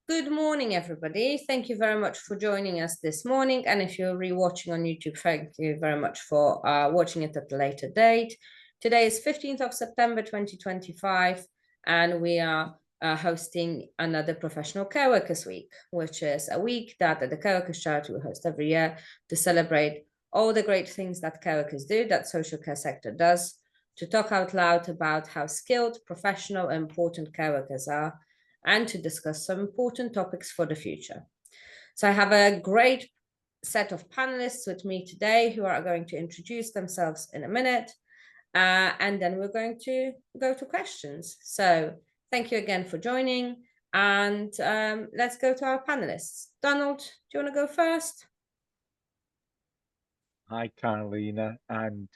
Good morning, everybody. Thank you very much for joining us this morning. And if you're rewatching on YouTube, thank you very much for watching it at a later date. Today is 15th of September 2025, and we are hosting another Professional Care Workers Week, which is a week that the Care Workers Charity will host every year to celebrate all the great things that care workers do, that social care sector does, to talk out loud about how skilled, professional, and important care workers are, and to discuss some important topics for the future. So I have a great set of panelists with me today who are going to introduce themselves in a minute, and then we're going to go to questions. So thank you again for joining, and let's go to our panelists. Donald, do you want to go first? Hi, Carolina, and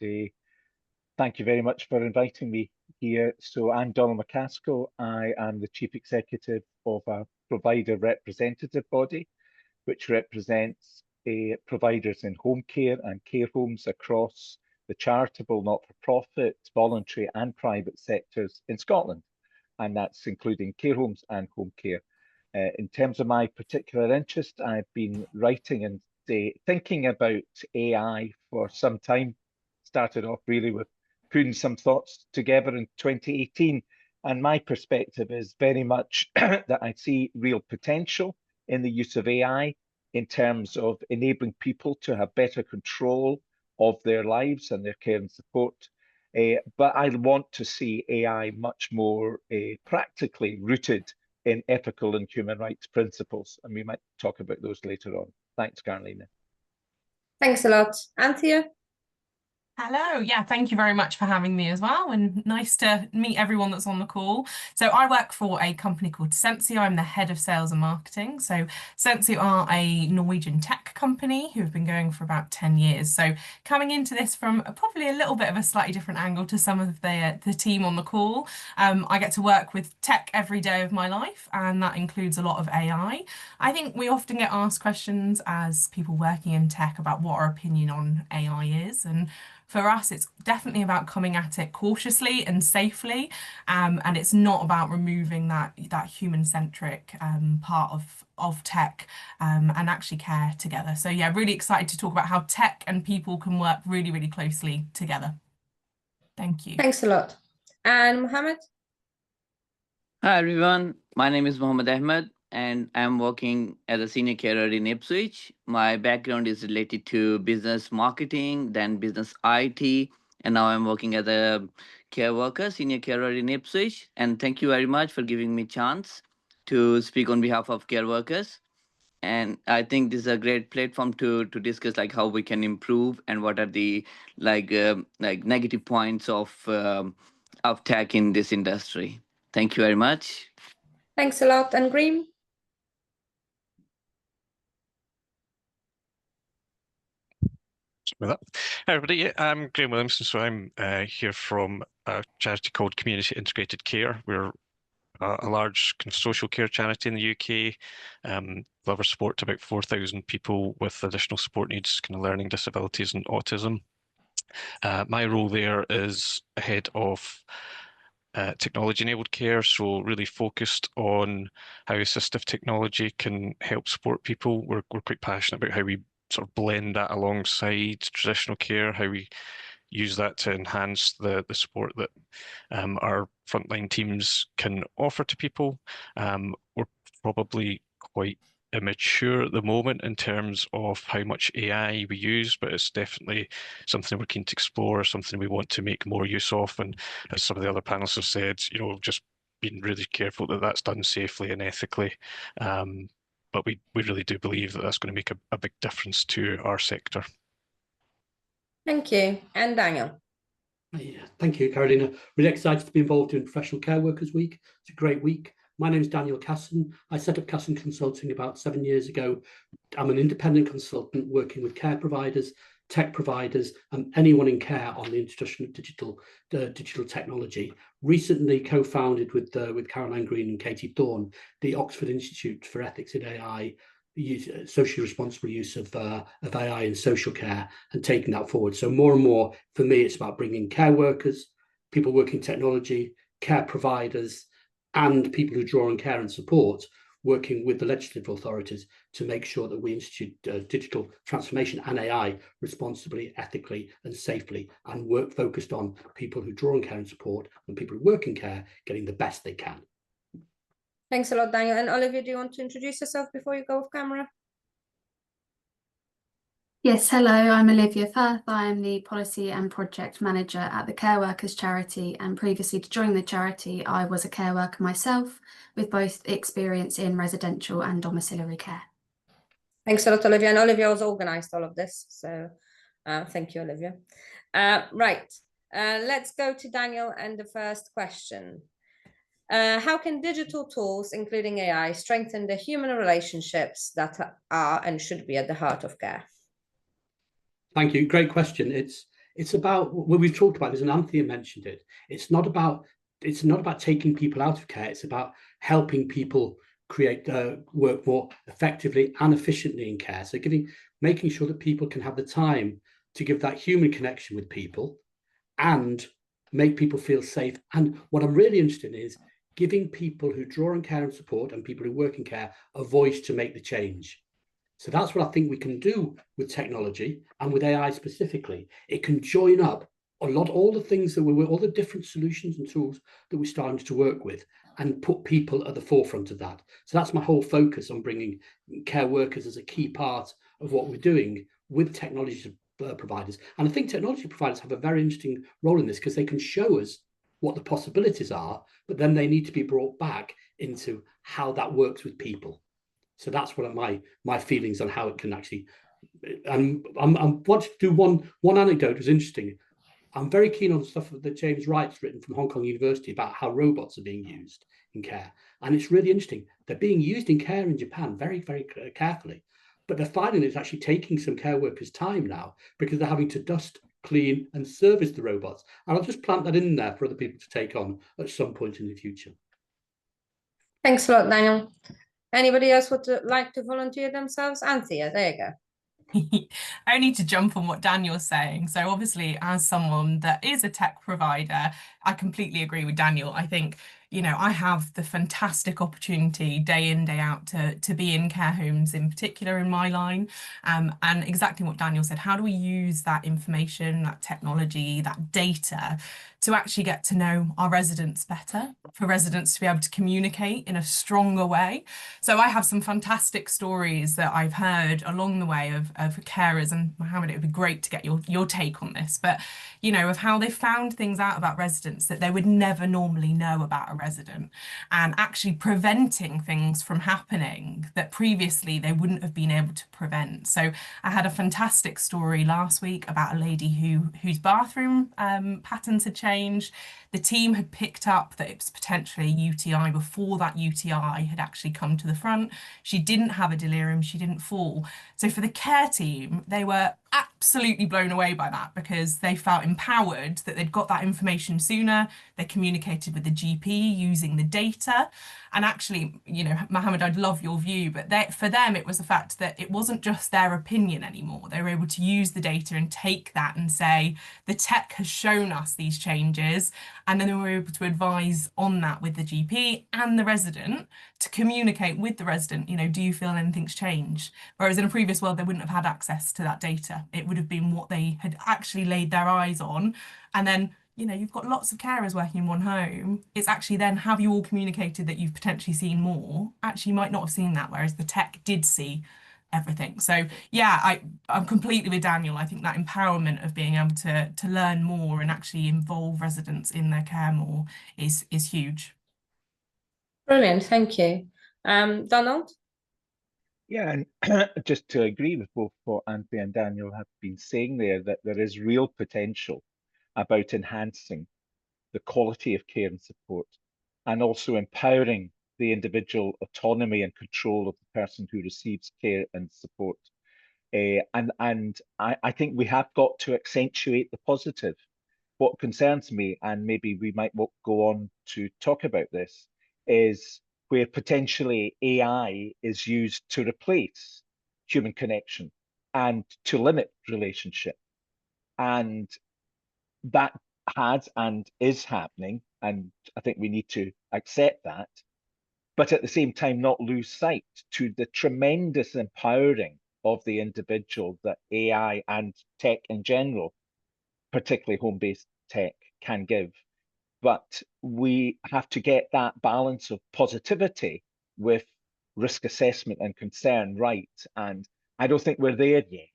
thank you very much for inviting me here. So I'm Donald McCaskill. I am the Chief Executive of a provider representative body, which represents providers in home care and care homes across the charitable, not-for-profit, voluntary and private sectors in Scotland. And that's including care homes and home care. In terms of my particular interest, I've been writing and thinking about AI for some time. Started off really with putting some thoughts together in 2018. And my perspective is very much that I see real potential in the use of AI in terms of enabling people to have better control of their lives and their care and support. But I want to see AI much more practically rooted in ethical and human rights principles. And we might talk about those later on. Thanks, Carolina. Thanks a lot. Anthea? Hello, yeah, thank you very much for having me as well, and nice to meet everyone that's on the call. So I work for a company called Sensio. I'm the head of sales and marketing. So Sensio are a Norwegian tech company who have been going for about 10 years. So coming into this from probably a little bit of a slightly different angle to some of the team on the call. I get to work with tech every day of my life, and that includes a lot of AI. I think we often get asked questions as people working in tech about what our opinion on AI is, and for us, it's definitely about coming at it cautiously and safely, and it's not about removing that human-centric part of tech and actually care together. So yeah, really excited to talk about how tech and people can work really, really closely together. Thank you. Thanks a lot. And Mohammed? Hi everyone, my name is Mohammed Ahmed and I'm working as a senior carer in Ipswich. My background is related to business marketing, then business IT, and now I'm working as a care worker, senior carer in Ipswich. And thank you very much for giving me a chance to speak on behalf of care workers. And I think this is a great platform to discuss like how we can improve and what are the like negative points of tech in this industry. Thank you very much. Thanks a lot. And Green? With that. Hi everybody, I'm Graham Williamson, so I'm here from a charity called Community Integrated Care. We're a large kind of social care charity in the UK. Deliver support to about 4,000 people with additional support needs, kind of learning disabilities and autism. My role there is ahead of technology-enabled care, so really focused on how assistive technology can help support people. We're quite passionate about how we sort of blend that alongside traditional care, how we use that to enhance the support that our frontline teams can offer to people. We're probably quite immature at the moment in terms of how much AI we use, but it's definitely something we're keen to explore, something we want to make more use of. And as some of the other panelists have said, you know, just being really careful that that's done safely and ethically. But we really do believe that that's going to make a big difference to our sector. Thank you. And Daniel? Yeah, thank you, Carolina. Really excited to be involved in Professional Care Workers Week. It's a great week. My name is Daniel Casson. I set up Casson Consulting about 7 years ago. I'm an independent consultant working with care providers, tech providers, and anyone in care on the introduction of digital technology. Recently co-founded with Caroline Green and Katie Thorne, the Oxford Institute for Ethics in AI, socially responsible use of AI in social care, and taking that forward. So more and more, for me, it's about bringing care workers, people working technology, care providers, and people who draw on care and support working with the legislative authorities to make sure that we institute digital transformation and AI responsibly, ethically and safely, and work focused on people who draw on care and support and people who work in care getting the best they can. Thanks a lot, Daniel. And Olivia, do you want to introduce yourself before you go off camera? Yes, hello, I'm Olivia Firth. I am the Policy and Project Manager at the Care Workers Charity, and previously to join the charity, I was a care worker myself with both experience in residential and domiciliary care. Thanks a lot, Olivia. And Olivia has organised all of this, so thank you, Olivia. Right, let's go to Daniel and the first question. How can digital tools, including AI, strengthen the human relationships that are and should be at the heart of care? Thank you. Great question. It's about what we've talked about this, and Anthea mentioned it. It's not about taking people out of care. It's about helping people create work more effectively and efficiently in care. So making sure that people can have the time to give that human connection with people and make people feel safe. And what I'm really interested in is giving people who draw on care and support and people who work in care a voice to make the change. So that's what I think we can do with technology and with AI specifically. It can join up all the things that all the different solutions and tools that we're starting to work with and put people at the forefront of that. So that's my whole focus on bringing care workers as a key part of what we're doing with technology providers. And I think technology providers have a very interesting role in this because they can show us what the possibilities are, but then they need to be brought back into how that works with people. So that's one of my feelings on how it can actually. And I want to do one anecdote. It was interesting. I'm very keen on stuff that James Wright's written from Hong Kong University about how robots are being used in care, and it's really interesting. They're being used in care in Japan very, very carefully, but they're finding it's actually taking some care workers' time now because they're having to dust, clean, and service the robots. And I'll just plant that in there for other people to take on at some point in the future. Thanks a lot, Daniel. Anybody else would like to volunteer themselves? Anthea, there you go. I need to jump on what Daniel's saying. So obviously, as someone that is a tech provider, I completely agree with Daniel. I think, you know, I have the fantastic opportunity day in, day out to be in care homes, in particular in my line. And exactly what Daniel said, how do we use that information, that technology, that data to actually get to know our residents better, for residents to be able to communicate in a stronger way? So I have some fantastic stories that I've heard along the way of carers, and Mohammed, it would be great to get your take on this, but you know, of how they found things out about residents that they would never normally know about a resident, and actually preventing things from happening that previously they wouldn't have been able to prevent. So I had a fantastic story last week about a lady whose bathroom patterns had changed. The team had picked up that it was potentially UTI before that UTI had actually come to the front. She didn't have a delirium, she didn't fall. So for the care team, they were absolutely blown away by that because they felt empowered that they'd got that information sooner. They communicated with the GP using the data. And actually, you know, Mohammed, I'd love your view, but for them, it was the fact that it wasn't just their opinion anymore. They were able to use the data and take that and say, the tech has shown us these changes. And then they were able to advise on that with the GP and the resident to communicate with the resident, you know, do you feel anything's changed? Whereas in a previous world, they wouldn't have had access to that data. It would have been what they had actually laid their eyes on. And then, you know, you've got lots of carers working in one home. It's actually then, have you all communicated that you've potentially seen more? Actually, you might not have seen that, whereas the tech did see everything. So yeah, I'm completely with Daniel. I think that empowerment of being able to learn more and actually involve residents in their care more is huge. Brilliant, thank you. Donald? Yeah, and just to agree with both what Anthea and Daniel have been saying there, that there is real potential about enhancing the quality of care and support, and also empowering the individual autonomy and control of the person who receives care and support. And I think we have got to accentuate the positive. What concerns me, and maybe we might go on to talk about this, is where potentially AI is used to replace human connection and to limit relationship. And that has and is happening, and I think we need to accept that. but at the same time not lose sight to the tremendous empowering of the individual that AI and tech in general, particularly home-based tech, can give. But we have to get that balance of positivity with risk assessment and concern right. And I don't think we're there yet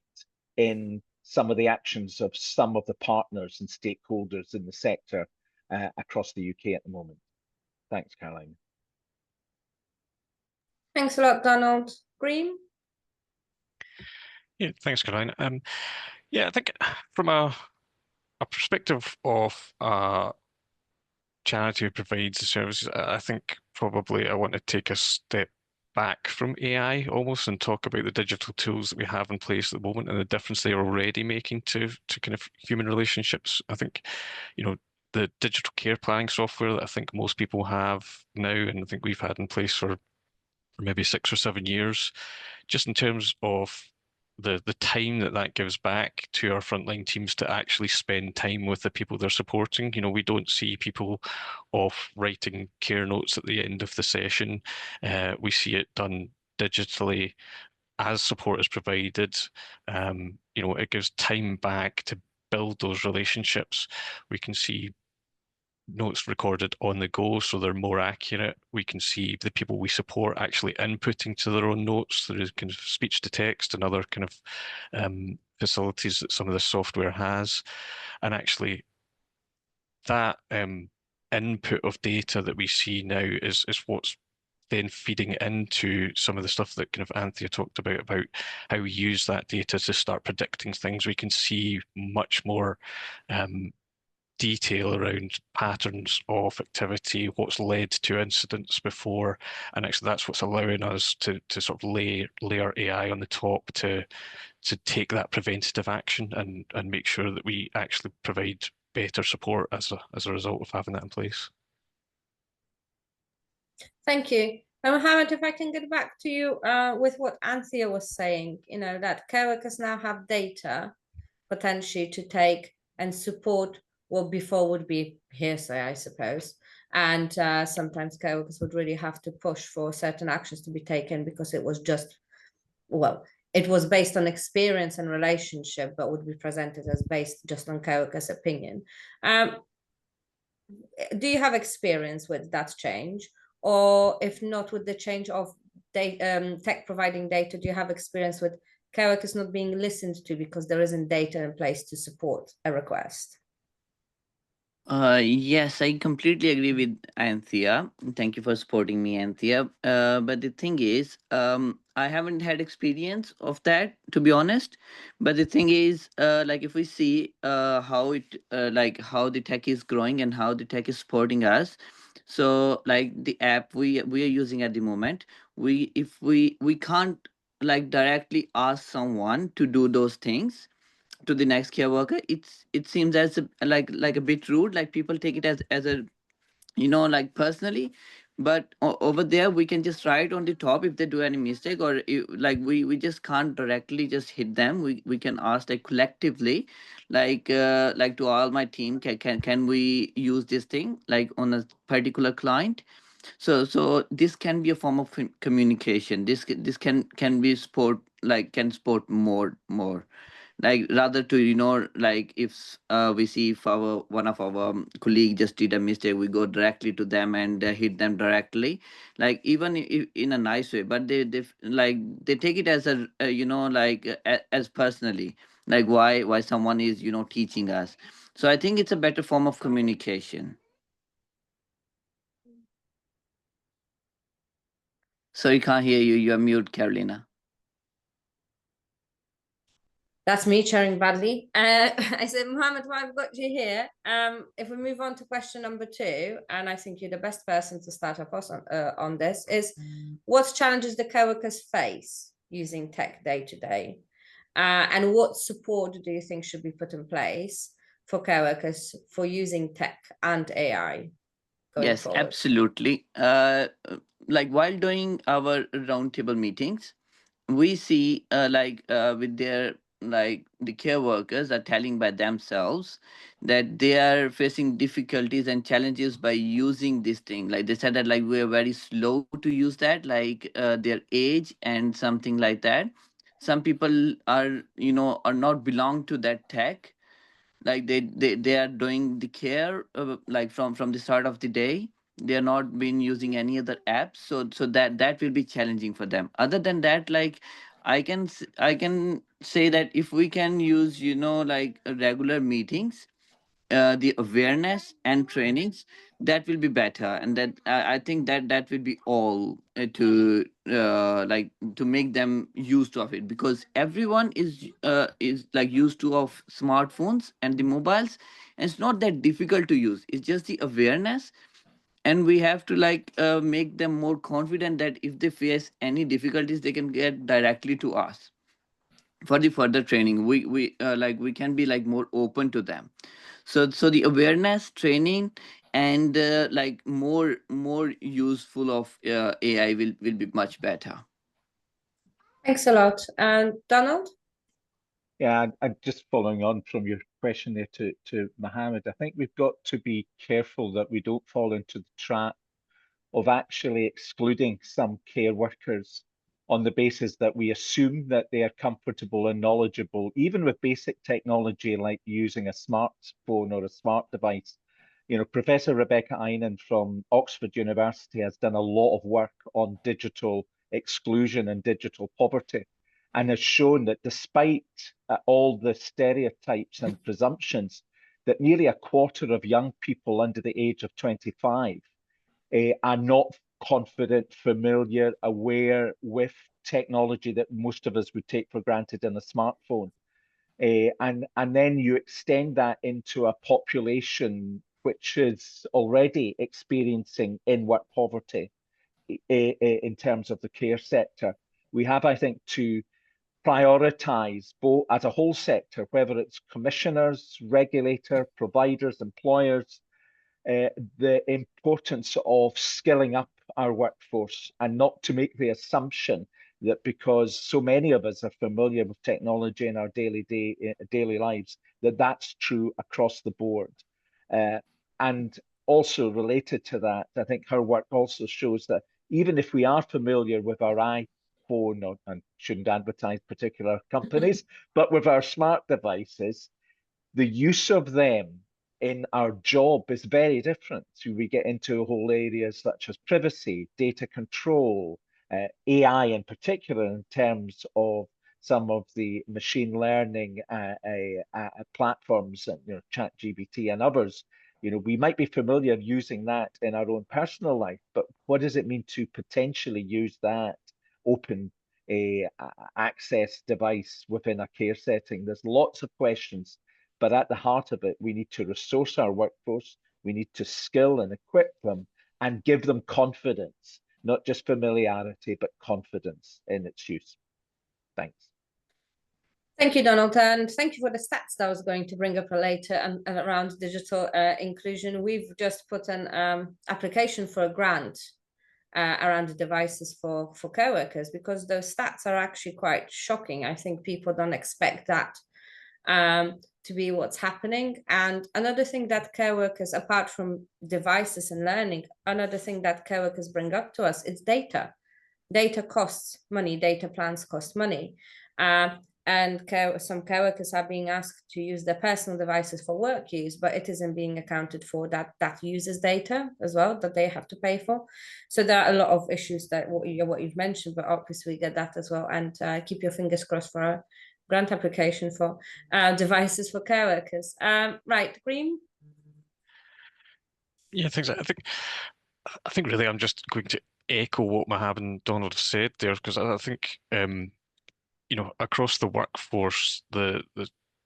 in some of the actions of some of the partners and stakeholders in the sector across the UK at the moment. Thanks, Caroline. Thanks a lot, Donald. Green? Yeah, thanks, Caroline. Yeah, I think from a perspective of charity who provides the services, I think probably I want to take a step back from AI almost and talk about the digital tools that we have in place at the moment and the difference they are already making to kind of human relationships. I think, you know, the digital care planning software that I think most people have now, and I think we've had in place for maybe 6 or 7 years, just in terms of the time that gives back to our frontline teams to actually spend time with the people they're supporting. You know, we don't see people off writing care notes at the end of the session. We see it done digitally as support is provided. You know, it gives time back to build those relationships. We can see notes recorded on the go, so they're more accurate. We can see the people we support actually inputting to their own notes. There is kind of speech to text and other kind of facilities that some of the software has. And actually that input of data that we see now is what's then feeding into some of the stuff that kind of Anthea talked about how we use that data to start predicting things. We can see much more detail around patterns of activity, what's led to incidents before, and actually that's what's allowing us to sort of layer AI on the top to take that preventative action and make sure that we actually provide better support as a result of having that in place. Thank you. Mohammed, if I can get back to you with what Anthea was saying, you know, that care workers now have data potentially to take and support what before would be hearsay, I suppose. And sometimes care workers would really have to push for certain actions to be taken because it was just, well, it was based on experience and relationship, but would be presented as based just on care workers' opinion. Do you have experience with that change? Or if not, with the change of tech providing data, do you have experience with care workers not being listened to because there isn't data in place to support a request? Yes, I completely agree with Anthea. Thank you for supporting me, Anthea. But the thing is, I haven't had experience of that, to be honest. But the thing is, like if we see how it, like how the tech is growing and how the tech is supporting us. So like the app we are using at the moment, if we can't like directly ask someone to do those things to the next care worker, it seems as like a bit rude, like people take it as a, you know, like personally. But over there we can just write on the top if they do any mistake, or like we just can't directly just hit them. We can ask like collectively, like to all my team, can we use this thing like on a particular client. So this can be a form of communication. This can be support, like can support more, like rather to, you know, like if we see if one of our colleague just did a mistake, we go directly to them and hit them directly, like even if, in a nice way. But they like they take it as a you know, like as personally, like why someone is, you know, teaching us. So I think it's a better form of communication. Sorry, can't hear you. You're mute, Carolina. That's me sharing badly. I said, Mohammed, while I've got you here, if we move on to question number 2, and I think you're the best person to start off on this, is what challenges the care workers face using tech day to day? And what support do you think should be put in place for care workers for using tech and AI going forward? Yes, absolutely. Like while doing our roundtable meetings, we see with their like the care workers are telling by themselves that they are facing difficulties and challenges by using this thing. Like they said that like we're very slow to use that, like their age and something like that. Some people are, are not belong to that tech, like they are doing the care like from the start of the day. They are not been using any other apps, so that will be challenging for them. Other than that, like I can say that if we can use, like regular meetings, the awareness and trainings, that will be better. And that I think that will be all to like to make them used to of it, because everyone is like used to of smartphones and the mobiles, and it's not that difficult to use. It's just the awareness, and we have to like make them more confident that if they face any difficulties, they can get directly to us for the further training. We can be like more open to them. So the awareness training and like more useful of AI will be much better. Thanks a lot. And Donald? Yeah, and just following on from your question there to Mohammed, I think we've got to be careful that we don't fall into the trap of actually excluding some care workers on the basis that we assume that they are comfortable and knowledgeable, even with basic technology like using a smartphone or a smart device. Professor Rebecca Einan from Oxford University has done a lot of work on digital exclusion and digital poverty, and has shown that despite all the stereotypes and presumptions, that nearly a quarter of young people under the age of 25 are not confident, familiar, aware with technology that most of us would take for granted in a smartphone. And then you extend that into a population which is already experiencing in-work poverty in terms of the care sector. We have, I think, to prioritize both as a whole sector, whether it's commissioners, regulator, providers, employers, the importance of skilling up our workforce, and not to make the assumption that because so many of us are familiar with technology in our daily lives, that that's true across the board. And also related to that, I think her work also shows that even if we are familiar with our iPhone, and shouldn't advertise particular companies, but with our smart devices, the use of them in our job is very different. So we get into whole areas such as privacy, data control, AI in particular, in terms of some of the machine learning platforms, ChatGPT and others. We might be familiar using that in our own personal life, but what does it mean to potentially use that open access device within a care setting? There's lots of questions, but at the heart of it, we need to resource our workforce. We need to skill and equip them and give them confidence, not just familiarity, but confidence in its use. Thanks. Thank you, Donald, and thank you for the stats that I was going to bring up later and around digital inclusion. We've just put an application for a grant around the devices for care workers, because those stats are actually quite shocking. I think people don't expect that to be what's happening. And another thing that care workers, apart from devices and learning, another thing that care workers bring up to us is data. Data costs money, data plans cost money. And some care workers are being asked to use their personal devices for work use, but it isn't being accounted for that uses data as well, that they have to pay for. So there are a lot of issues that what you've mentioned, but obviously we get that as well. And keep your fingers crossed for a grant application for devices for care workers. Right, Green? Yeah, thanks. I think really I'm just going to echo what Mohammed and Donald said there, because I think across the workforce, the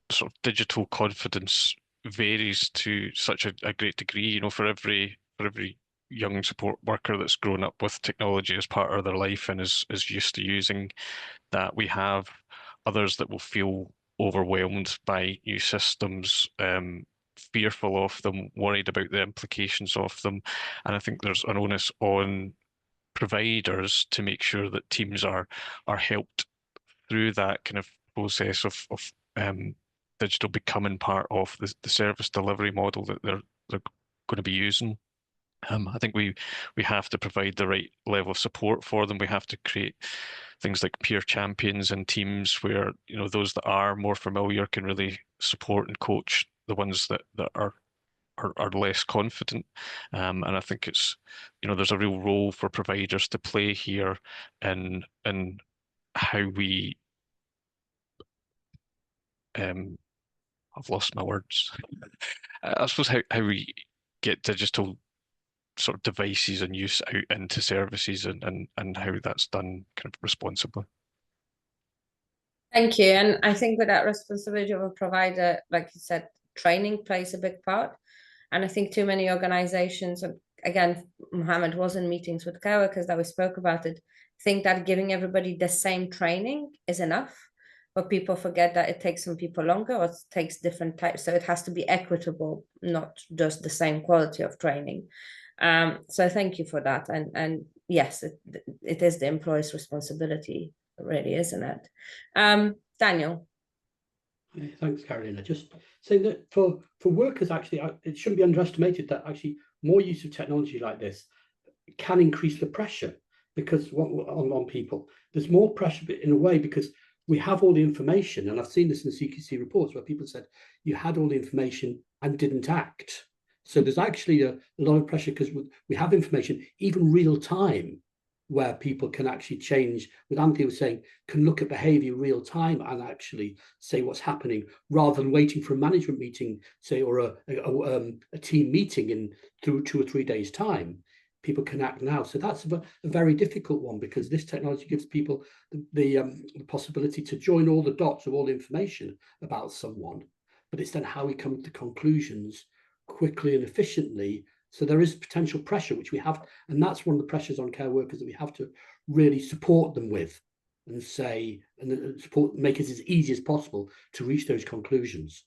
sort of digital confidence varies to such a great degree. For every young support worker that's grown up with technology as part of their life and is used to using that, we have others that will feel overwhelmed by new systems, fearful of them, worried about the implications of them. And I think there's an onus on providers to make sure that teams are helped through that kind of process of digital becoming part of the service delivery model that they're going to be using. I think we have to provide the right level of support for them. We have to create things like peer champions and teams where, you know, those that are more familiar can really support and coach the ones that are less confident. And I think it's, you know, there's a real role for providers to play here in how we I've lost my words. I suppose how we get digital sort of devices and use out into services and how that's done kind of responsibly. Thank you. And I think with that responsibility of a provider, like you said, training plays a big part. And I think too many organizations, again, Mohammed was in meetings with care workers that we spoke about it, think that giving everybody the same training is enough. But people forget that it takes some people longer, or it takes different types. So it has to be equitable, not just the same quality of training. So thank you for that. And yes, it is the employer's responsibility, really, isn't it? Daniel. Thanks, Carolina. Just saying that for workers, actually, it shouldn't be underestimated that actually more use of technology like this can increase the pressure because on people. There's more pressure in a way because we have all the information, and I've seen this in the CQC reports where people said you had all the information and didn't act. So there's actually a lot of pressure because we have information, even real time, where people can actually change. What Anthony was saying, can look at behavior real time and actually say what's happening rather than waiting for a management meeting, say, or a team meeting in 2 or 3 days' time. People can act now. So that's a very difficult one because this technology gives people the possibility to join all the dots of all the information about someone, but it's then how we come to conclusions quickly and efficiently. So there is potential pressure, which we have, and that's one of the pressures on care workers that we have to really support them with and say, and support, make it as easy as possible to reach those conclusions.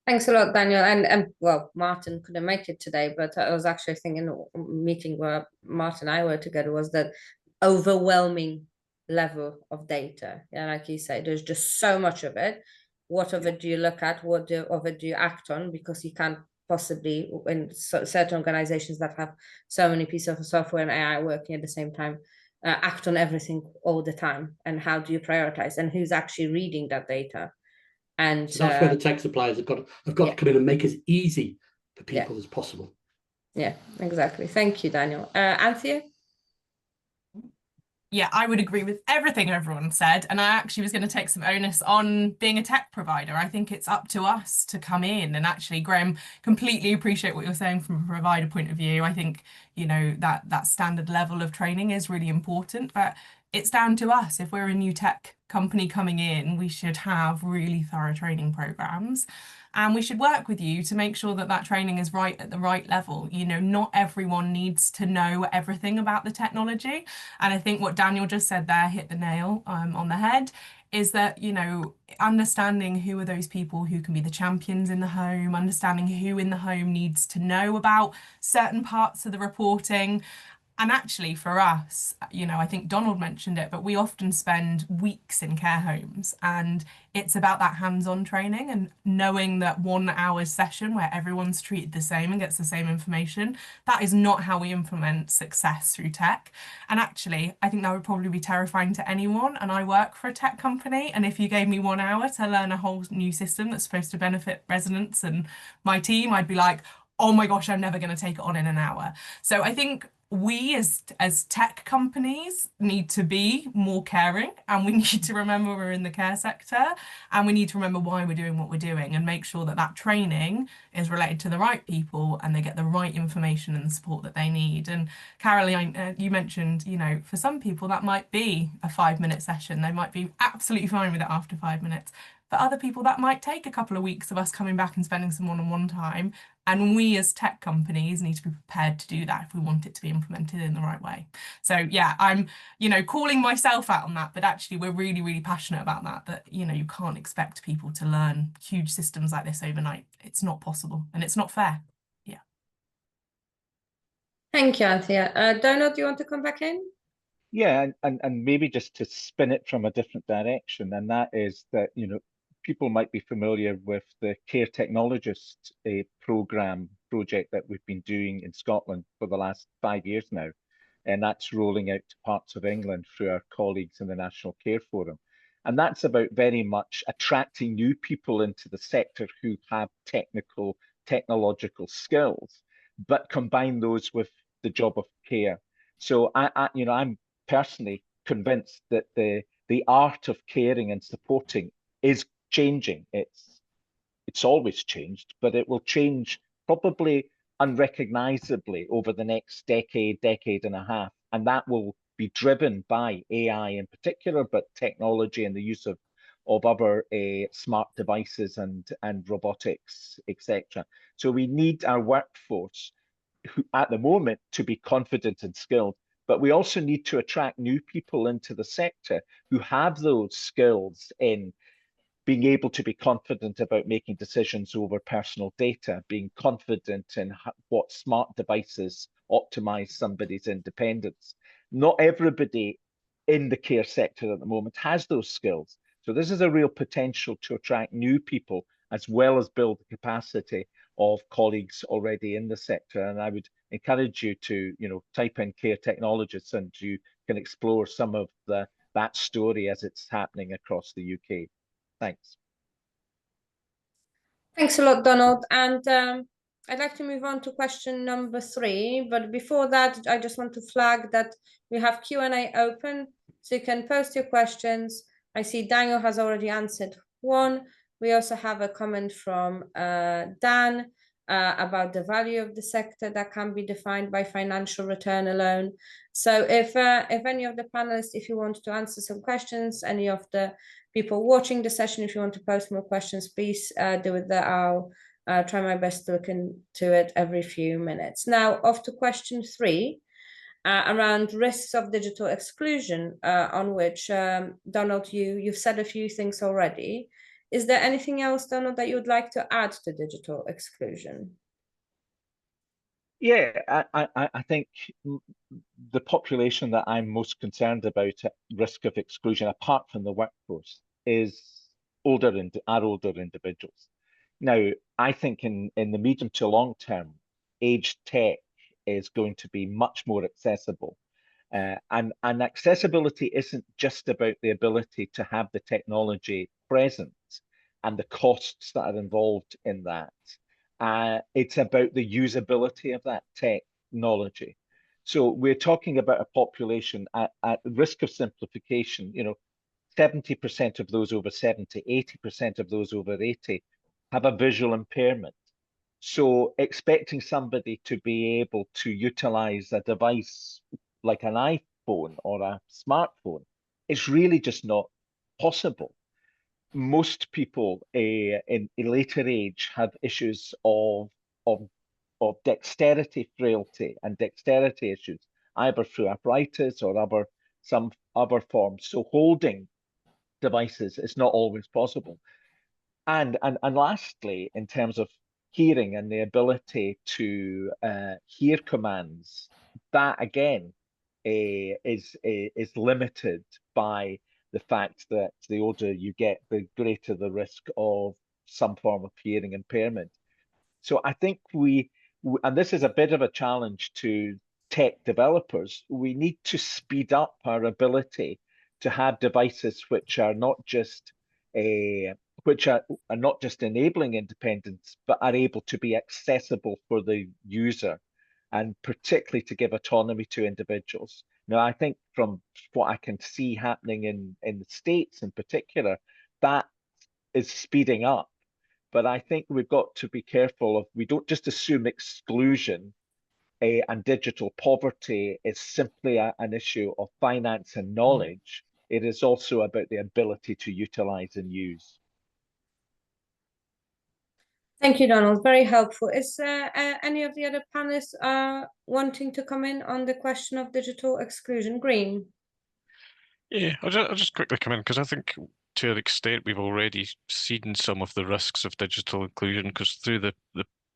Thanks a lot, Daniel. And well, Martin couldn't make it today, but I was actually thinking a meeting where Martin and I were together was that overwhelming level of data. Yeah, like you say, there's just so much of it. What of it do you look at? What of it do you act on? Because you can't possibly, in certain organizations that have so many pieces of software and AI working at the same time, act on everything all the time. And how do you prioritize? And who's actually reading that data? And so that's where the tech suppliers have got to come in and make as easy for people as possible. Yeah, exactly. Thank you, Daniel. Anthea? Yeah, I would agree with everything everyone said. And I actually was going to take some onus on being a tech provider. I think it's up to us to come in and actually, Graham, completely appreciate what you're saying from a provider point of view. I think, you know, that standard level of training is really important, but it's down to us. If we're a new tech company coming in, we should have really thorough training programs. And we should work with you to make sure that that training is right at the right level. You know, not everyone needs to know everything about the technology. And I think what Daniel just said there hit the nail on the head, is that, you know, understanding who are those people who can be the champions in the home, understanding who in the home needs to know about certain parts of the reporting. And actually for us, you know, I think Donald mentioned it, but we often spend weeks in care homes, and it's about that hands-on training and knowing that 1 hour session where everyone's treated the same and gets the same information, that is not how we implement success through tech. And actually, I think that would probably be terrifying to anyone. And I work for a tech company, and if you gave me 1 hour to learn a whole new system that's supposed to benefit residents and my team, I'd be like, oh my gosh, I'm never going to take it on in an hour. So I think we as tech companies need to be more caring, and we need to remember we're in the care sector, and we need to remember why we're doing what we're doing, and make sure that that training is related to the right people and they get the right information and the support that they need. And Caroline, you mentioned, you know, for some people that might be a 5-minute session. They might be absolutely fine with it after 5 minutes. For other people, that might take a couple of weeks of us coming back and spending some one-on-one time. And we as tech companies need to be prepared to do that if we want it to be implemented in the right way. So yeah, I'm, you know, calling myself out on that, but actually we're really, really passionate about that, you know, you can't expect people to learn huge systems like this overnight. It's not possible, and it's not fair. Yeah. Thank you, Anthea. Donald, do you want to come back in? Yeah, and maybe just to spin it from a different direction, and that is that, people might be familiar with the Care Technologist project that we've been doing in Scotland for the last 5 years now. And that's rolling out to parts of England through our colleagues in the National Care Forum. And that's about very much attracting new people into the sector who have technological skills, but combine those with the job of care. So I'm personally convinced that the art of caring and supporting is changing. It's always changed, but it will change probably unrecognizably over the next decade and a half. And that will be driven by AI in particular, but technology and the use of other smart devices and robotics, etc. So we need our workforce who, at the moment, to be confident and skilled, but we also need to attract new people into the sector who have those skills in being able to be confident about making decisions over personal data, being confident in what smart devices optimize somebody's independence. Not everybody in the care sector at the moment has those skills. So this is a real potential to attract new people as well as build the capacity of colleagues already in the sector. And I would encourage you to, type in Care Technologists, and you can explore some of that story as it's happening across the UK. Thanks. Thanks a lot, Donald. And I'd like to move on to question number 3. But before that, I just want to flag that we have Q&A open, so you can post your questions. I see Daniel has already answered one. We also have a comment from Dan about the value of the sector that can be defined by financial return alone. So if any of the panelists, if you want to answer some questions, any of the people watching the session, if you want to post more questions, please do it there. I'll try my best to look into it every few minutes. Now, off to question 3, around risks of digital exclusion, on which, Donald, you've said a few things already. Is there anything else, Donald, that you would like to add to digital exclusion? Yeah, I think the population that I'm most concerned about at risk of exclusion, apart from the workforce, is older individuals. Now, I think in the medium to long term, aged tech is going to be much more accessible. And accessibility isn't just about the ability to have the technology present and the costs that are involved in that. It's about the usability of that technology. So we're talking about a population at risk of simplification. 70% of those over 70, 80% of those over 80 have a visual impairment. So expecting somebody to be able to utilize a device like an iPhone or a smartphone is really just not possible. Most people in a later age have issues of dexterity frailty and dexterity issues, either through arthritis or some other forms. So holding devices is not always possible. And lastly, in terms of hearing and the ability to hear commands, that again is limited by the fact that the older you get, the greater the risk of some form of hearing impairment. So I think and this is a bit of a challenge to tech developers, we need to speed up our ability to have devices which are not just not just enabling independence, but are able to be accessible for the user, and particularly to give autonomy to individuals. Now, I think from what I can see happening in the States in particular, that is speeding up. But I think we've got to be careful of, we don't just assume exclusion and digital poverty is simply an issue of finance and knowledge. It is also about the ability to utilize and use. Thank you, Donald. Very helpful. Is there any of the other panelists wanting to come in on the question of digital exclusion? Green. Yeah, I'll just quickly come in because I think to an extent we've already seen some of the risks of digital inclusion, because through the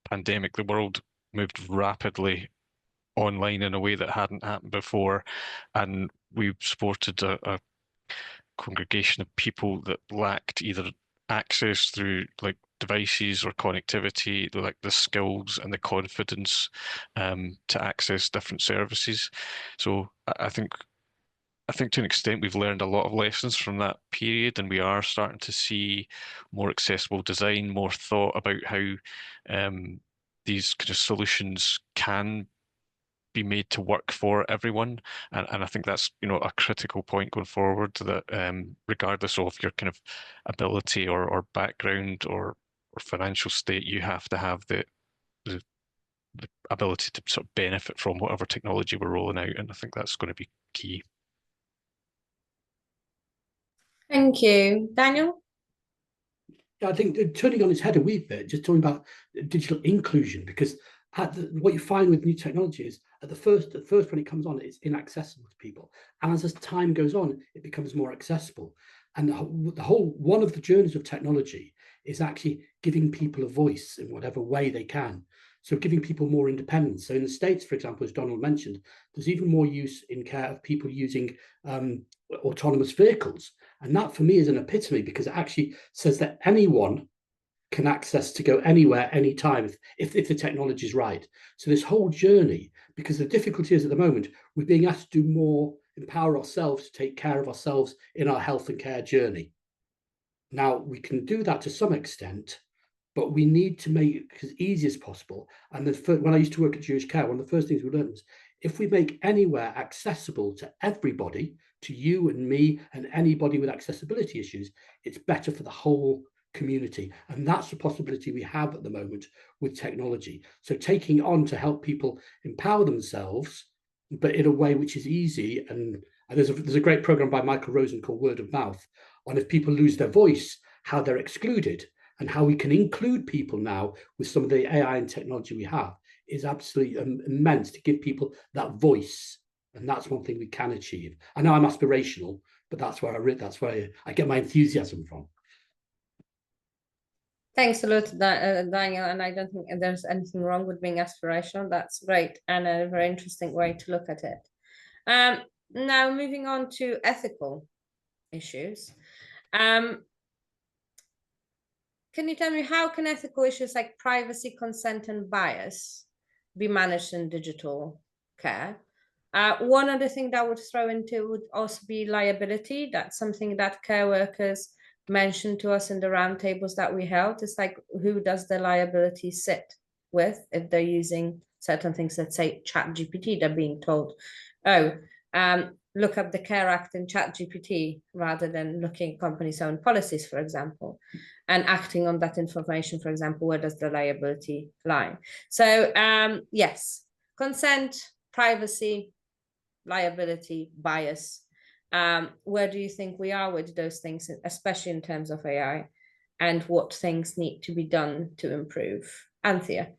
pandemic, the world moved rapidly online in a way that hadn't happened before. And we supported a congregation of people that lacked either access through like devices or connectivity, like the skills and the confidence to access different services. So I think to an extent we've learned a lot of lessons from that period, and we are starting to see more accessible design, more thought about how these kind of solutions can be made to work for everyone. And I think that's, you know, a critical point going forward, that regardless of your kind of ability or background or financial state, you have to have the ability to sort of benefit from whatever technology we're rolling out. And I think that's going to be key. Thank you. Daniel? I think turning on its head a wee bit, just talking about digital inclusion, because what you find with new technology is at first when it comes on, it's inaccessible to people, and as time goes on, it becomes more accessible. And one of the journeys of technology is actually giving people a voice in whatever way they can. So giving people more independence. So in the States, for example, as Donald mentioned, there's even more use in care of people using autonomous vehicles. And that for me is an epitome, because it actually says that anyone can access to go anywhere, anytime, if the technology is right. So this whole journey, because the difficulty is at the moment, we're being asked to do more, empower ourselves to take care of ourselves in our health and care journey. Now, we can do that to some extent, but we need to make it as easy as possible. And when I used to work at Jewish Care, one of the first things we learned was, if we make anywhere accessible to everybody, to you and me and anybody with accessibility issues, it's better for the whole community. And that's the possibility we have at the moment with technology. So taking on to help people empower themselves, but in a way which is easy. And there's a great program by Michael Rosen called Word of Mouth on, if people lose their voice, how they're excluded, and how we can include people now with some of the AI and technology we have is absolutely immense, to give people that voice. And that's one thing we can achieve. I know I'm aspirational, but that's where I get my enthusiasm from. Thanks a lot, Daniel, and I don't think there's anything wrong with being aspirational. That's great and a very interesting way to look at it. Now, moving on to ethical issues. Can you tell me, how can ethical issues like privacy, consent, and bias be managed in digital care? One other thing that I would throw into would also be liability. That's something that care workers mentioned to us in the roundtables that we held. It's like, who does the liability sit with if they're using certain things? Let's say ChatGPT, they're being told, oh, look up the Care Act in ChatGPT, rather than looking at companies' own policies, for example, and acting on that information. For example, where does the liability lie? So yes, consent, privacy, liability, bias. Where do you think we are with those things, especially in terms of AI, and what things need to be done to improve? Anthea?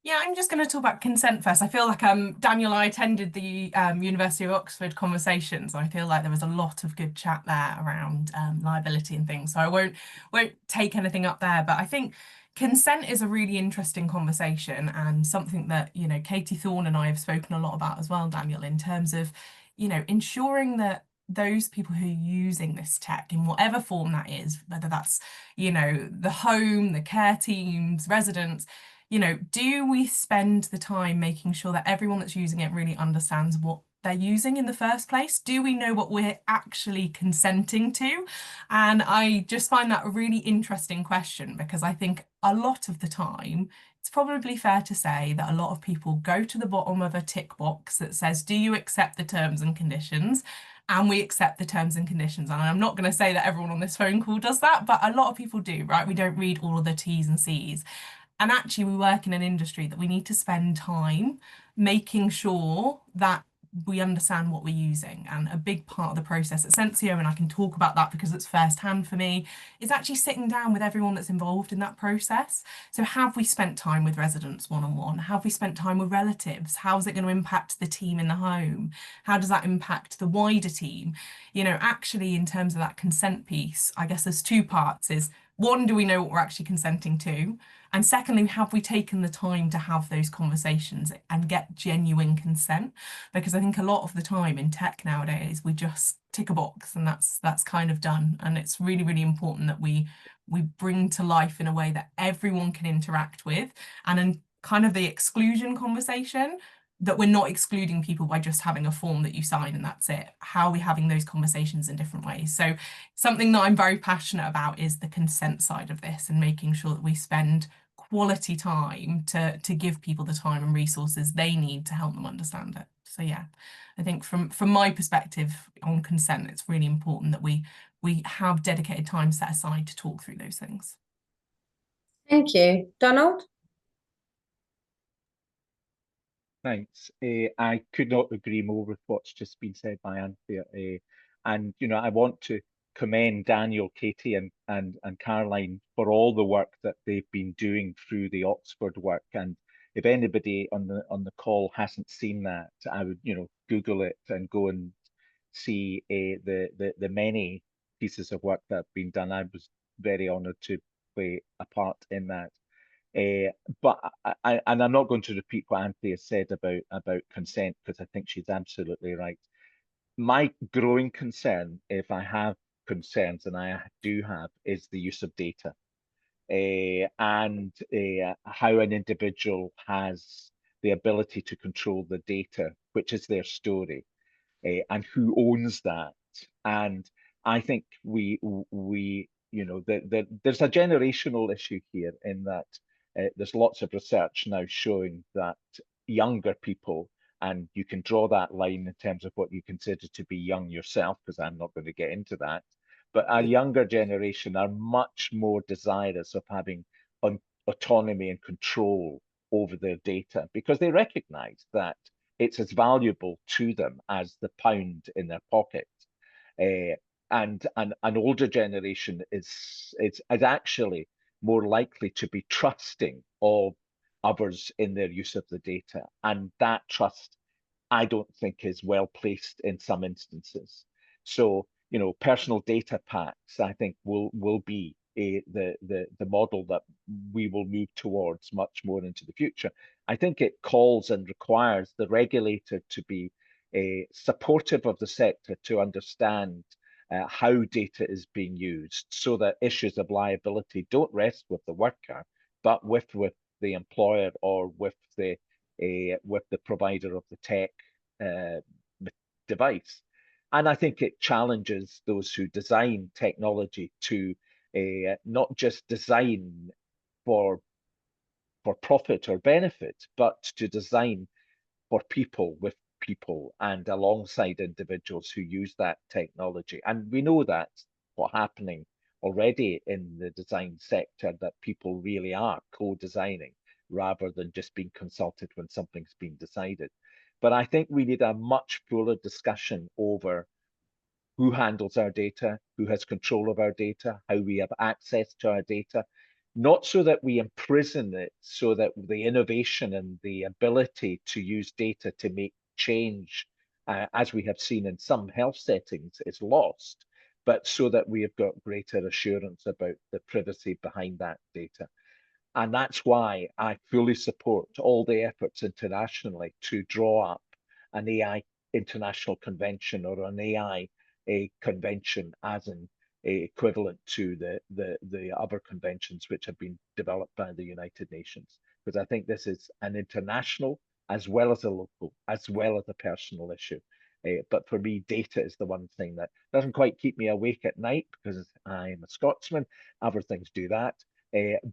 Yeah, I'm just going to talk about consent first. I feel like Daniel, I attended the University of Oxford conversations. I feel like there was a lot of good chat there around liability and things. So I won't take anything up there, but I think consent is a really interesting conversation, and something that, you know, Katie Thorne and I have spoken a lot about as well, Daniel, in terms of, you know, ensuring that those people who are using this tech in whatever form that is, whether that's, you know, the home, the care teams, residents, you know, do we spend the time making sure that everyone that's using it really understands what they're using in the first place? Do we know what we're actually consenting to? And I just find that a really interesting question, because I think a lot of the time, it's probably fair to say that a lot of people go to the bottom of a tick box that says, do you accept the terms and conditions? And we accept the terms and conditions. And I'm not going to say that everyone on this phone call does that, but a lot of people do, right? We don't read all of the T's and C's. And actually, we work in an industry that we need to spend time making sure that we understand what we're using. And a big part of the process at Sensio, and I can talk about that because it's firsthand for me, is actually sitting down with everyone that's involved in that process. So have we spent time with residents one-on-one? Have we spent time with relatives? How is it going to impact the team in the home? How does that impact the wider team? You know, actually, in terms of that consent piece, I guess there's two parts. Is one, do we know what we're actually consenting to? And secondly, have we taken the time to have those conversations and get genuine consent? Because I think a lot of the time in tech nowadays, we just tick a box and that's kind of done. And it's really, really important that we bring to life in a way that everyone can interact with, and in kind of the exclusion conversation, that we're not excluding people by just having a form that you sign and that's it. How are we having those conversations in different ways? So something that I'm very passionate about is the consent side of this, and making sure that we spend quality time to give people the time and resources they need to help them understand it. So yeah, I think from my perspective on consent, it's really important that we have dedicated time set aside to talk through those things. Thank you. Donald? Thanks. I could not agree more with what's just been said by Anthea. And I want to commend Daniel, Katie, and Caroline for all the work that they've been doing through the Oxford work. And if anybody on the call hasn't seen that, I would Google it and go and see the many pieces of work that have been done. I was very honoured to play a part in that. But I'm not going to repeat what Anthea said about consent, because I think she's absolutely right. My growing concern, if I have concerns, and I do have, is the use of data, and how an individual has the ability to control the data, which is their story, and who owns that. And I think there's a generational issue here, in that there's lots of research now showing that younger people, and you can draw that line in terms of what you consider to be young yourself, because I'm not going to get into that, but a younger generation are much more desirous of having autonomy and control over their data, because they recognize that it's as valuable to them as the pound in their pocket. And an older generation is actually more likely to be trusting of others in their use of the data, and that trust, I don't think, is well placed in some instances. So personal data packs, I think, will be the model that we will move towards much more into the future. I think it calls and requires the regulator to be supportive of the sector, to understand how data is being used, so that issues of liability don't rest with the worker, but with the employer, or with the provider of the tech device. And I think it challenges those who design technology to not just design for profit or benefit, but to design for people, with people, and alongside individuals who use that technology. And we know that's what's happening already in the design sector, that people really are co-designing rather than just being consulted when something's been decided. But I think we need a much fuller discussion over who handles our data, who has control of our data, how we have access to our data, not so that we imprison it, so that the innovation and the ability to use data to make change, as we have seen in some health settings, is lost, but so that we have got greater assurance about the privacy behind that data. And that's why I fully support all the efforts internationally to draw up an AI international convention, or an AI convention as an equivalent to the other conventions which have been developed by the United Nations. Because I think this is an international, as well as a local, as well as a personal issue. But for me, data is the one thing that doesn't quite keep me awake at night, because I'm a Scotsman. Other things do that.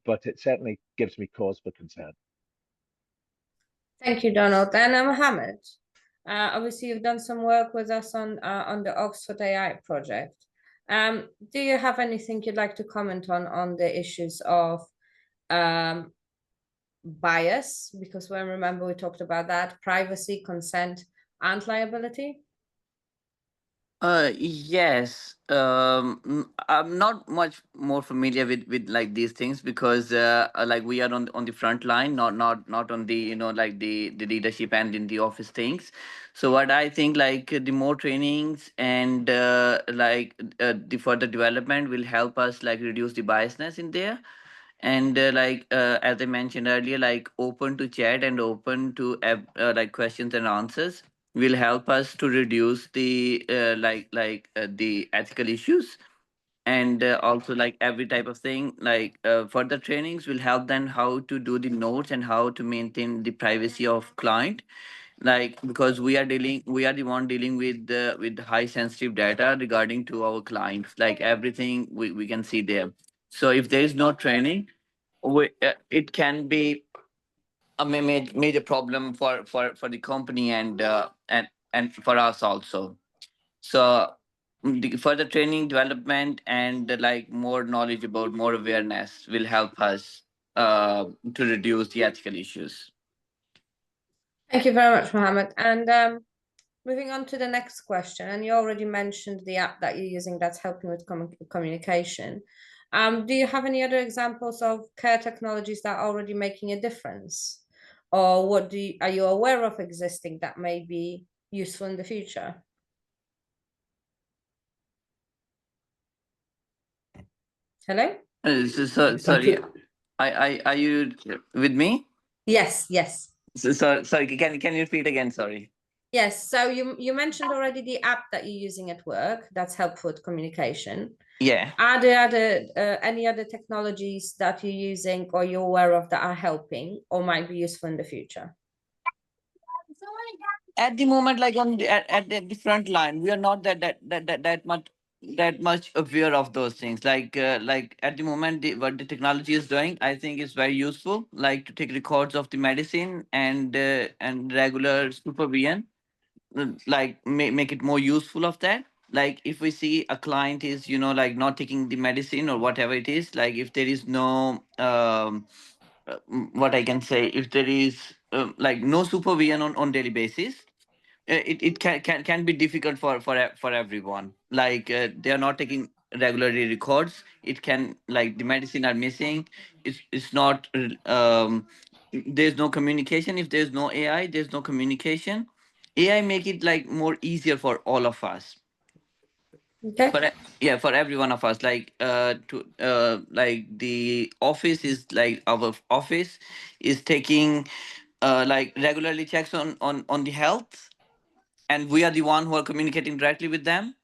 But it certainly gives me cause for concern. Thank you, Donald. And Mohammed, obviously you've done some work with us on the Oxford AI project. Do you have anything you'd like to comment on the issues of bias? Because remember we talked about that, privacy, consent, and liability. Yes. I'm not much more familiar with like these things because like we are on the front line, not on the like the leadership and in the office things. So what I think like the more trainings and the further development will help us like reduce the biasness in there. And as I mentioned earlier, like open to chat and open to like questions and answers will help us to reduce the the ethical issues. And also like every type of thing like further trainings will help them how to do the notes and how to maintain the privacy of client, like because we are the one dealing with high sensitive data regarding to our clients, like everything we can see there. So if there is no training, it can be a major problem for the company and for us also. So the further training development and like more knowledge about more awareness will help us to reduce the ethical issues. Thank you very much, Mohammed. And moving on to the next question, and you already mentioned the app that you're using that's helping with communication. Do you have any other examples of care technologies that are already making a difference? Or what are you aware of existing that may be useful in the future? Hello? Sorry, are you with me? Yes, yes. Sorry, can you repeat again? Sorry. Yes, so you mentioned already the app that you're using at work that's helpful with communication. Yeah. Are there any other technologies that you're using or you're aware of that are helping or might be useful in the future? At the moment, like at the front line, we are not that much aware of those things. Like at the moment, what the technology is doing, I think is very useful. Like to take records of the medicine and regular supervision, like make it more useful of that. Like if we see a client is like not taking the medicine or whatever it is, like if there is no what I can say, if there is like no supervision on daily basis, it can be difficult for everyone. Like they are not taking regularly records. It can like the medicine are missing. It's not there's no communication. If there's no AI, there's no communication. AI make it like more easier for all of us. Okay. Yeah, for every one of us, like to like the office is like our office is taking like regularly checks on the health, and we are the one who are communicating directly with them.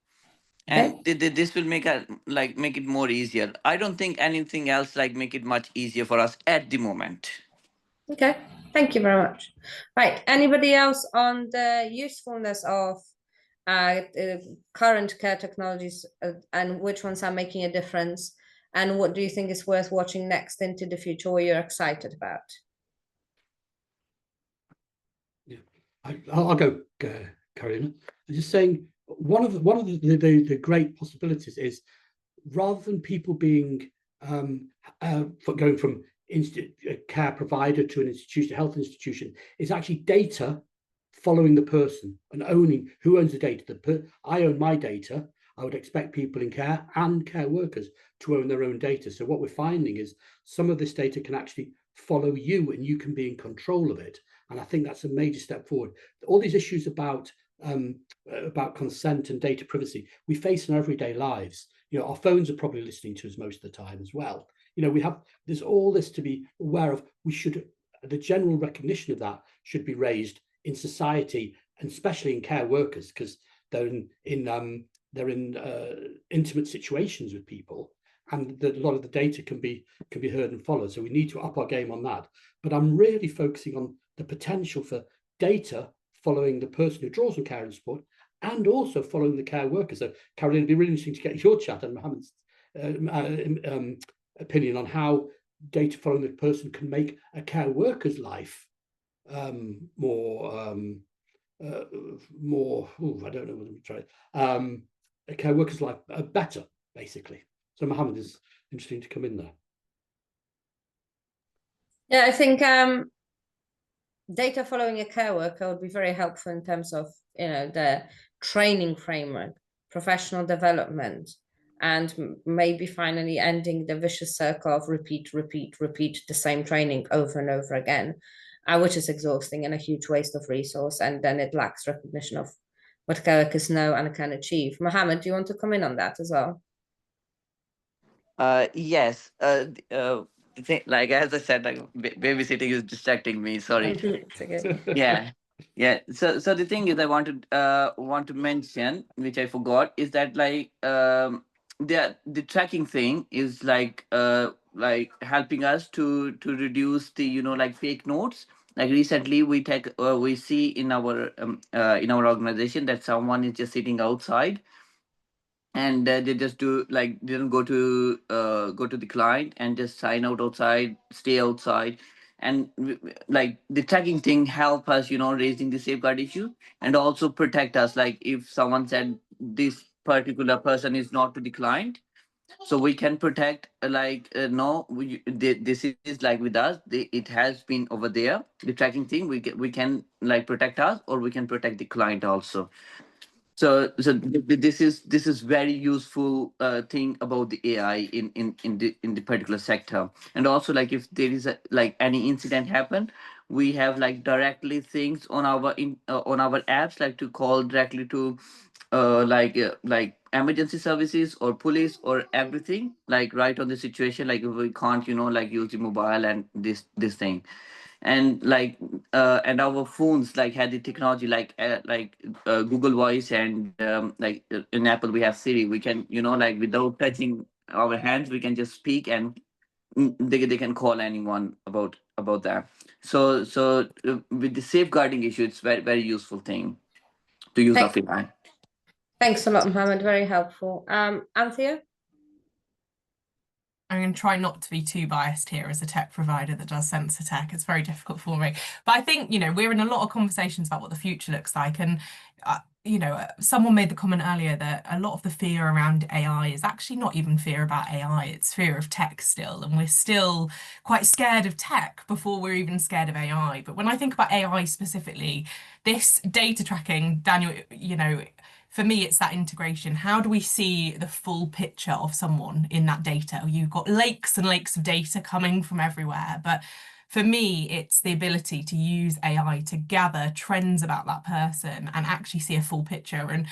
And this will make make it more easier. I don't think anything else like make it much easier for us at the moment. Okay, thank you very much. Right, anybody else on the usefulness of current care technologies and which ones are making a difference, and what do you think is worth watching next into the future, or you're excited about? Yeah, I'll go, Carolina. I'm just saying one of the great possibilities is rather than people being going from a care provider to an institution, a health institution, is actually data following the person and owning who owns the data. I own my data. I would expect people in care and care workers to own their own data. So what we're finding is some of this data can actually follow you and you can be in control of it. And I think that's a major step forward. All these issues about consent and data privacy we face in our everyday lives. Our phones are probably listening to us most of the time as well. There's all this to be aware of. The general recognition of that should be raised in society, and especially in care workers, because they're in intimate situations with people, and a lot of the data can be heard and followed. So we need to up our game on that. But I'm really focusing on the potential for data following the person who draws on care and support, and also following the care workers. So, Carolina, it'd be really interesting to get your chat and Mohammed's opinion on how data following the person can make a care worker's life more. I don't know what I'm trying. A care worker's life better, basically. So, Mohammed, is interesting to come in there. Yeah, I think data following a care worker would be very helpful in terms of the training framework professional development, and maybe finally ending the vicious circle of repeat the same training over and over again, which is exhausting and a huge waste of resource, and then it lacks recognition of what care workers know and can achieve. Mohammed, do you want to come in on that as well? Yes. Like as I said, like babysitting is distracting me. Sorry. It's okay. Yeah. Yeah. So the thing is, I want to mention, which I forgot, is that like the tracking thing is like helping us to reduce the like fake notes. Like recently, we see in our organization that someone is just sitting outside, and they just do like didn't go to the client and just sign out outside, stay outside. And like the tracking thing help us raising the safeguard issue, and also protect us, like if someone said this particular person is not to the client, so we can protect no, this is like with us, it has been over there, the tracking thing, we can like protect us, or we can protect the client also. So this is very useful thing about the AI in the particular sector. And also, like if there is like any incident happen, we have like directly things on our apps, like to call directly to like emergency services or police or everything, like right on the situation, like if we can't like use the mobile and this thing. And like and our phones like had the technology like Google Voice, and in Apple we have Siri. We can like without touching our hands, we can just speak, and they can call anyone about that. So with the safeguarding issue, it's very, very useful thing to use of AI. Thanks a lot, Mohammed. Very helpful. Anthea? I'm going to try not to be too biased here as a tech provider that does sensor tech. It's very difficult for me. But I think, we're in a lot of conversations about what the future looks like. And, someone made the comment earlier that a lot of the fear around AI is actually not even fear about AI. It's fear of tech still. And we're still quite scared of tech before we're even scared of AI. But when I think about AI specifically, this data tracking, Daniel, for me, it's that integration. How do we see the full picture of someone in that data? You've got lakes and lakes of data coming from everywhere. But for me, it's the ability to use AI to gather trends about that person and actually see a full picture. And,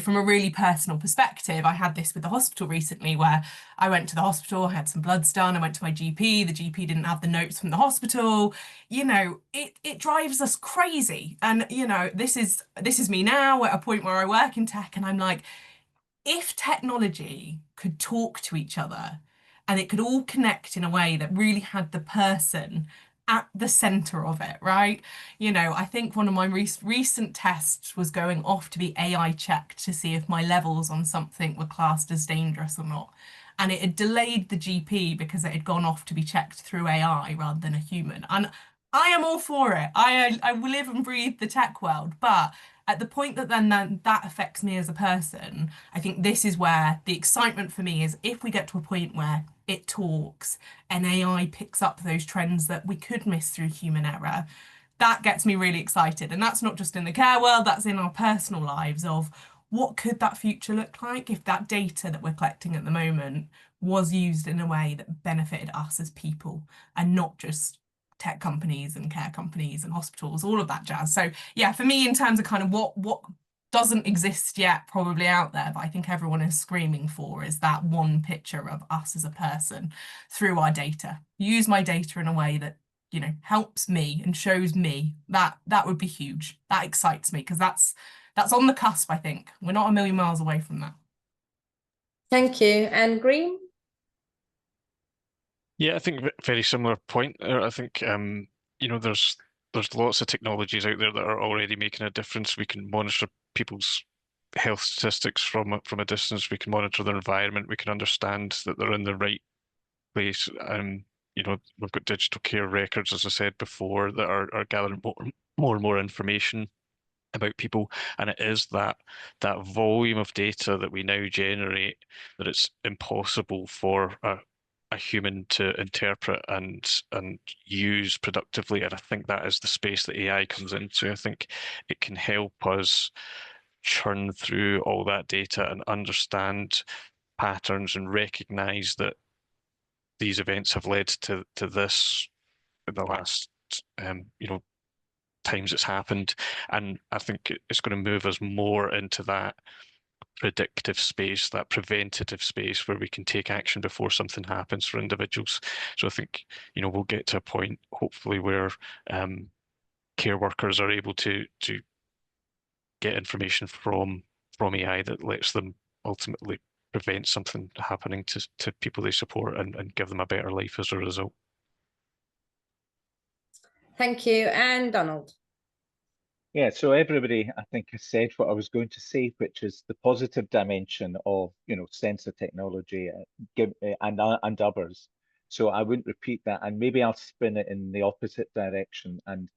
from a really personal perspective, I had this with the hospital recently, where I went to the hospital, I had some bloods done, I went to my GP, the GP didn't have the notes from the hospital. It drives us crazy. And, this is me now at a point where I work in tech, and I'm like, if technology could talk to each other and it could all connect in a way that really had the person at the center of it, right? I think one of my recent tests was going off to be AI checked to see if my levels on something were classed as dangerous or not. And it had delayed the GP because it had gone off to be checked through AI rather than a human. And I am all for it. I live and breathe the tech world, but at the point that then that affects me as a person, I think this is where the excitement for me is, if we get to a point where it talks and AI picks up those trends that we could miss through human error, that gets me really excited. And that's not just in the care world, that's in our personal lives of what could that future look like if that data that we're collecting at the moment was used in a way that benefited us as people and not just tech companies and care companies and hospitals, all of that jazz. So yeah, for me, in terms of kind of what doesn't exist yet probably out there, but I think everyone is screaming for, is that one picture of us as a person through our data. Use my data in a way that helps me and shows me. That would be huge. That excites me, because that's on the cusp. I think we're not a million miles away from that. Thank you. And Green? Yeah, I think very similar point. I think there's lots of technologies out there that are already making a difference. We can monitor people's health statistics from a distance. We can monitor their environment. We can understand that they're in the right place. We've got digital care records, as I said before, that are gathering more and more information about people. And it is that volume of data that we now generate that it's impossible for a human to interpret and use productively. And I think that is the space that AI comes into. I think it can help us churn through all that data and understand patterns and recognize that these events have led to this in the last times it's happened. And I think it's going to move us more into that predictive space, that preventative space where we can take action before something happens for individuals. So I think, we'll get to a point, hopefully, where care workers are able to get information from AI that lets them ultimately prevent something happening to people they support and give them a better life as a result. Thank you. And Donald. Yeah, so everybody, I think, has said what I was going to say, which is the positive dimension of, sensor technology and others. So I wouldn't repeat that, and maybe I'll spin it in the opposite direction. And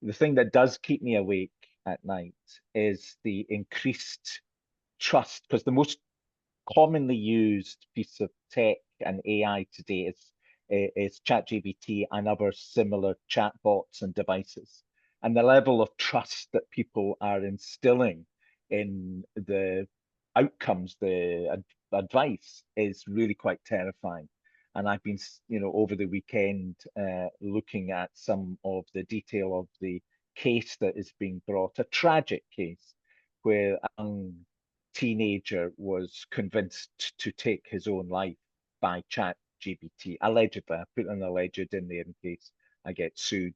the thing that does keep me awake at night is the increased trust, because the most commonly used piece of tech and AI today is ChatGPT and other similar chatbots and devices. And the level of trust that people are instilling in the outcomes, the advice, is really quite terrifying. And I've been, over the weekend, looking at some of the detail of the case that is being brought, a tragic case where a young teenager was convinced to take his own life by ChatGPT, allegedly. I put an alleged in there in case I get sued.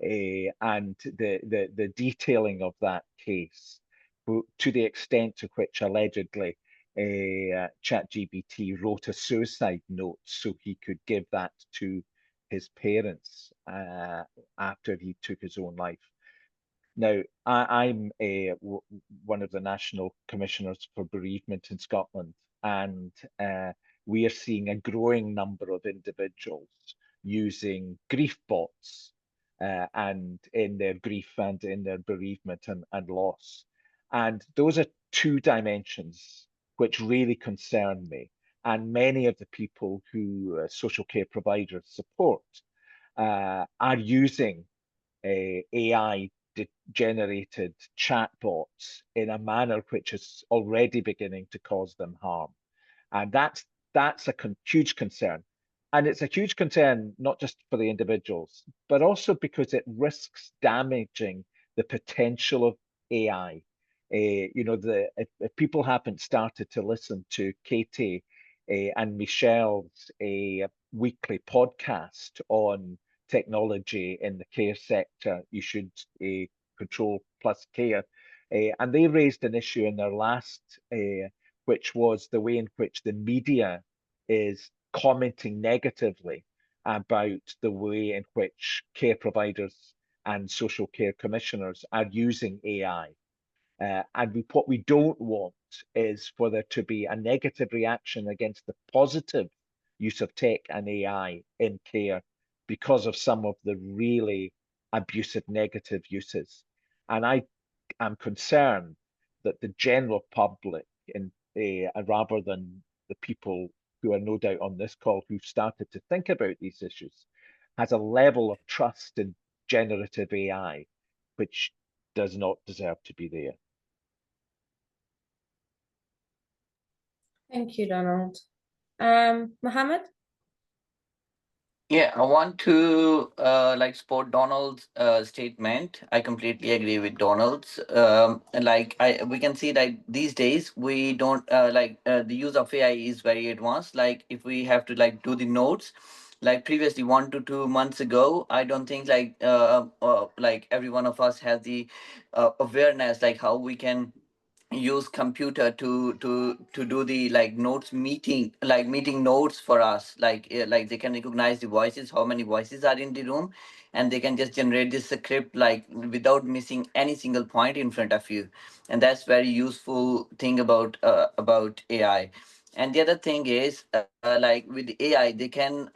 And the detailing of that case, to the extent to which allegedly ChatGPT wrote a suicide note so he could give that to his parents after he took his own life. Now, I'm one of the National Commissioners for Bereavement in Scotland, and we are seeing a growing number of individuals using grief bots and in their grief and in their bereavement and loss. And those are two dimensions which really concern me. And many of the people who social care providers support are using AI generated chatbots in a manner which is already beginning to cause them harm. And that's a huge concern. And it's a huge concern, not just for the individuals, but also because it risks damaging the potential of AI. If people haven't started to listen to Katie and Michelle's weekly podcast on technology in the care sector, you should Control Plus Care. And they raised an issue in their last, which was the way in which the media is commenting negatively about the way in which care providers and social care commissioners are using AI. And what we don't want is for there to be a negative reaction against the positive use of tech and AI in care because of some of the really abusive negative uses. And I am concerned that the general public, rather than the people who are no doubt on this call who've started to think about these issues, has a level of trust in generative AI which does not deserve to be there. Thank you, Donald. Mohammed? Yeah, I want to support Donald's statement. I completely agree with Donald's. We can see that these days we don't the use of AI is very advanced. Like if we have to do the notes, like previously 1 to 2 months ago, I don't think every one of us has the awareness how we can use computer to do the notes meeting notes for us, they can recognize the voices, how many voices are in the room, and they can just generate this script without missing any single point in front of you. And that's very useful thing about AI. And the other thing is with the AI, they can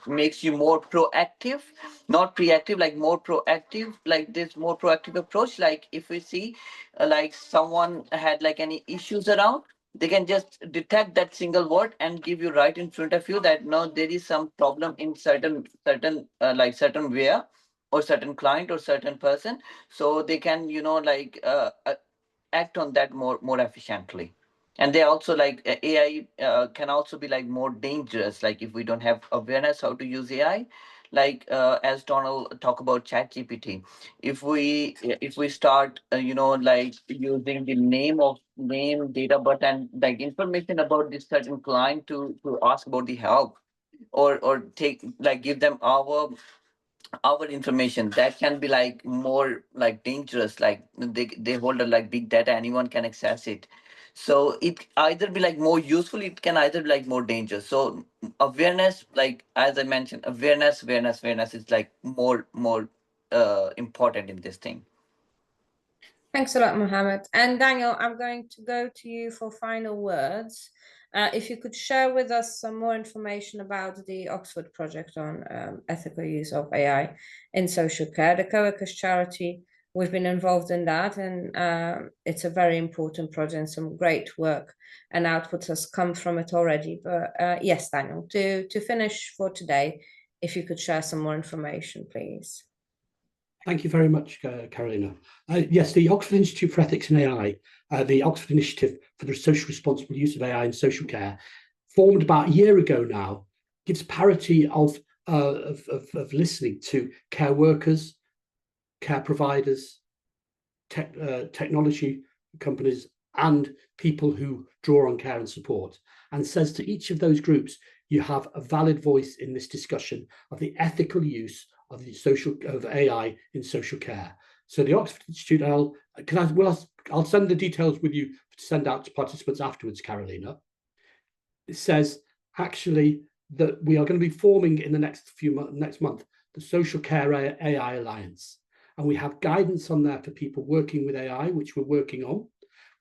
makes you more proactive, not reactive, more proactive, this more proactive approach. Like if we see someone had any issues around, they can just detect that single word and give you right in front of you that no, there is some problem in certain way, or certain client or certain person, so they can, act on that more efficiently. And they also like AI can also be like more dangerous, like if we don't have awareness how to use AI, like as Donald talk about ChatGPT. If we start like using the name, date of birth, and like information about this certain client to ask about the help, or take like give them our information, that can be like more like dangerous, like they hold a like big data, anyone can access it. So it either be like more useful, it can either be like more dangerous. So awareness, like as I mentioned, awareness is like more important in this thing. Thanks a lot, Mohammed. And Daniel, I'm going to go to you for final words. If you could share with us some more information about the Oxford project on ethical use of AI in social care. The Co-workers Charity, we've been involved in that, and it's a very important project, and some great work and outputs has come from it already. But yes, Daniel, to finish for today, if you could share some more information, please. Thank you very much, Carolina. Yes, the Oxford Institute for Ethics and AI, the Oxford Initiative for the Social Responsible Use of AI in Social Care, formed about a year ago now, gives parity of listening to care workers, care providers, technology companies, and people who draw on care and support, and says to each of those groups, you have a valid voice in this discussion of the ethical use of AI in social care. So the Oxford Institute, I'll send the details with you to send out to participants afterwards, Carolina. It says actually that we are going to be forming in the next month the Social Care AI Alliance, and we have guidance on there for people working with AI, which we're working on.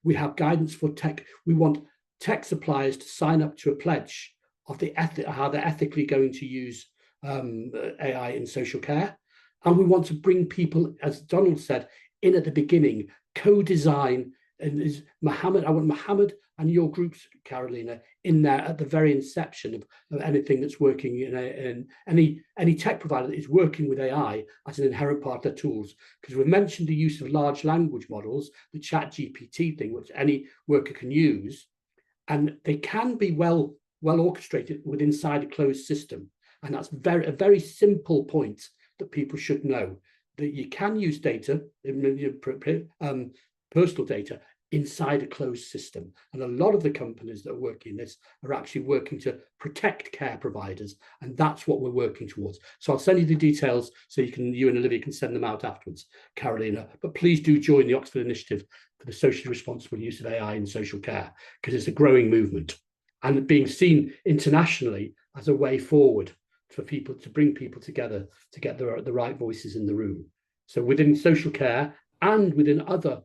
We have guidance for tech. We want tech suppliers to sign up to a pledge of how they're ethically going to use AI in social care. And we want to bring people, as Donald said, in at the beginning, co-design, and I want Mohammed and your groups, Carolina, in there at the very inception of anything that's working in any tech provider that is working with AI as an inherent part of their tools. Because we've mentioned the use of large language models, the ChatGPT thing, which any worker can use, and they can be well orchestrated inside a closed system. And that's a very simple point that people should know, that you can use data, personal data, inside a closed system. And a lot of the companies that are working this are actually working to protect care providers. And that's what we're working towards. So I'll send you the details so you and Olivia can send them out afterwards, Carolina. But please do join the Oxford Initiative for the Socially Responsible Use of AI in Social Care, because it's a growing movement and being seen internationally as a way forward for people, to bring people together to get the right voices in the room. So within social care and within other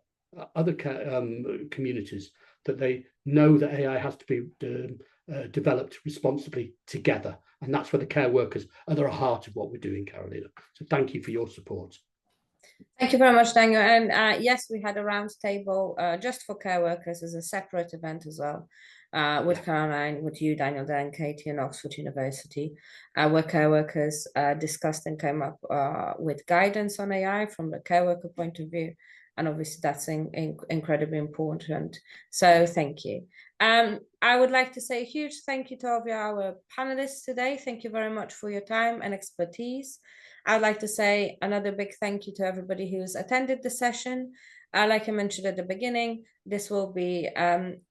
communities, that they know that AI has to be developed responsibly together. And that's where the care workers are the heart of what we're doing, Carolina. So thank you for your support. Thank you very much, Daniel. And yes, we had a roundtable just for care workers as a separate event as well, with Caroline, with you, Daniel, Dan, Katie, and Oxford University, where care workers discussed and came up with guidance on AI from the care worker point of view. And obviously that's incredibly important. So thank you. I would like to say a huge thank you to all of our panelists today. Thank you very much for your time and expertise. I'd like to say another big thank you to everybody who's attended the session. Like I mentioned at the beginning, this will be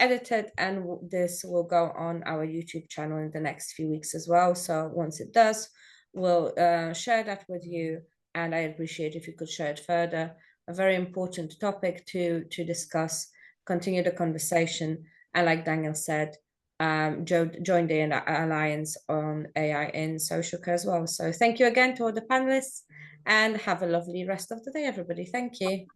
edited, and this will go on our YouTube channel in the next few weeks as well. So once it does, we'll share that with you, and I appreciate if you could share it further. A very important topic to discuss, continue the conversation, and like Daniel said, join the Alliance on AI in social care as well. So thank you again to all the panelists, and have a lovely rest of the day, everybody. Thank you.